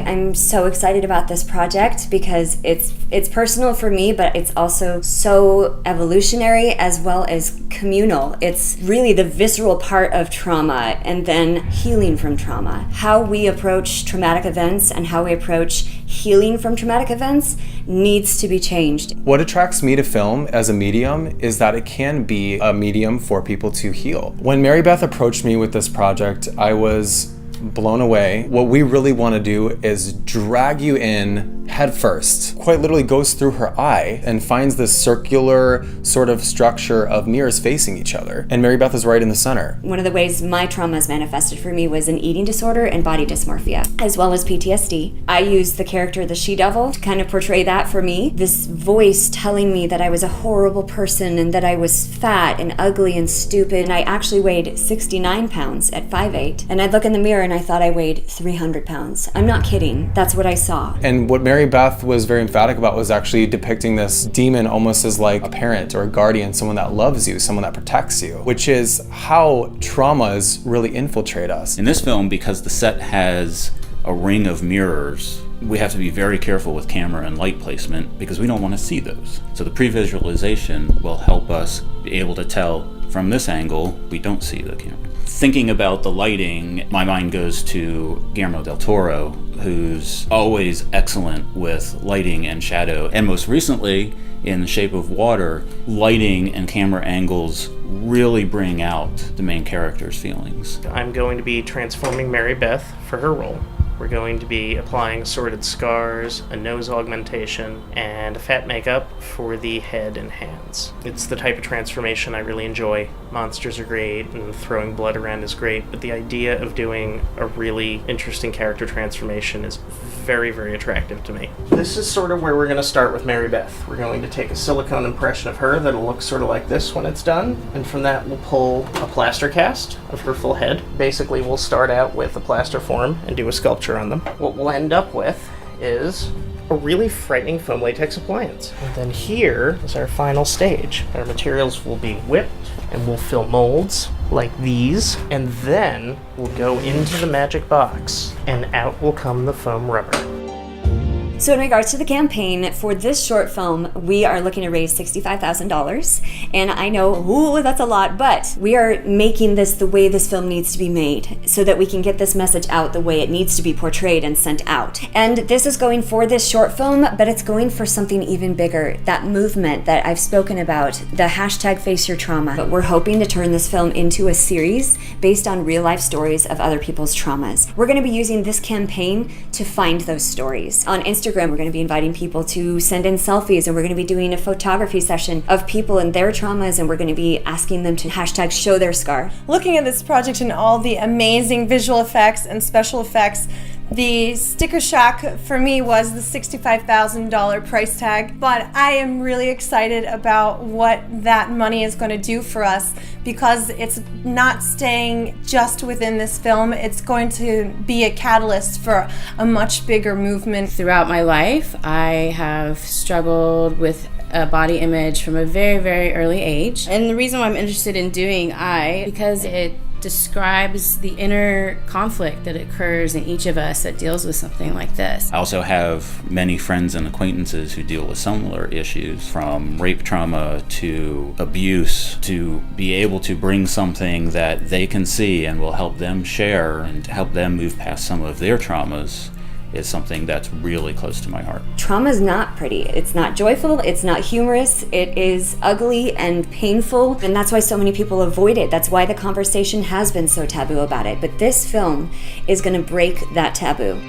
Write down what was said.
I'm so excited about this project because it's personal for me, but it's also so evolutionary as well as communal. It's really the visceral part of trauma and then healing from trauma. How we approach traumatic events and how we approach healing from traumatic events needs to be changed. What attracts me to film as a medium is that it can be a medium for people to heal. When Mary Beth approached me with this project, I was blown away. What we really want to do is drag you in head first. Quite literally goes through her eye and finds this circular sort of structure of mirrors facing each other. And Mary Beth is right in the center. One of the ways my traumas manifested for me was an eating disorder and body dysmorphia, as well as PTSD. I used the character the she-devil to kind of portray that for me. This voice telling me that I was a horrible person and that I was fat and ugly and stupid. And I actually weighed 69 pounds at 5'8". And I'd look in the mirror and I thought I weighed 300 pounds. I'm not kidding. That's what I saw. And what Mary Beth was very emphatic about was actually depicting this demon almost as like a parent or a guardian, someone that loves you, someone that protects you, which is how traumas really infiltrate us. In this film, because the set has a ring of mirrors, we have to be very careful with camera and light placement because we don't want to see those. So the pre-visualization will help us be able to tell from this angle, we don't see the camera. Thinking about the lighting, my mind goes to Guillermo del Toro, who's always excellent with lighting and shadow. And most recently, in The Shape of Water, lighting and camera angles really bring out the main character's feelings. I'm going to be transforming Mary Beth for her role. We're going to be applying assorted scars, a nose augmentation, and a fat makeup for the head and hands. It's the type of transformation I really enjoy. Monsters are great, and throwing blood around is great, but the idea of doing a really interesting character transformation is very, very attractive to me. This is sort of where we're going to start with Mary Beth. We're going to take a silicone impression of her that'll look sort of like this when it's done, and from that we'll pull a plaster cast of her full head. Basically, we'll start out with a plaster form and do a sculpture on them. What we'll end up with is a really frightening foam latex appliance. And then here is our final stage. Our materials will be whipped and we'll fill molds like these, and then we'll go into the magic box and out will come the foam rubber. So in regards to the campaign, for this short film, we are looking to raise $65,000. And I know, ooh, that's a lot, but we are making this the way this film needs to be made so that we can get this message out the way it needs to be portrayed and sent out. And this is going for this short film, but it's going for something even bigger. That movement that I've spoken about, the hashtag Face Your Trauma. But we're hoping to turn this film into a series based on real life stories of other people's traumas. We're going to be using this campaign to find those stories. On Instagram, we're going to be inviting people to send in selfies, and we're going to be doing a photography session of people and their traumas, and we're going to be asking them to hashtag show their scar. Looking at this project and all the amazing visual effects and special effects, the sticker shock for me was the $65,000 price tag, but I am really excited about what that money is going to do for us because it's not staying just within this film. It's going to be a catalyst for a much bigger movement. Throughout my life, I have struggled with a body image from a very, very early age. And the reason why I'm interested in doing because it describes the inner conflict that occurs in each of us that deals with something like this. I also have many friends and acquaintances who deal with similar issues, from rape trauma to abuse, to be able to bring something that they can see and will help them share and help them move past some of their traumas is something that's really close to my heart. Trauma is not pretty. It's not joyful. It's not humorous. It is ugly and painful. And that's why so many people avoid it. That's why the conversation has been so taboo about it. But this film is going to break that taboo.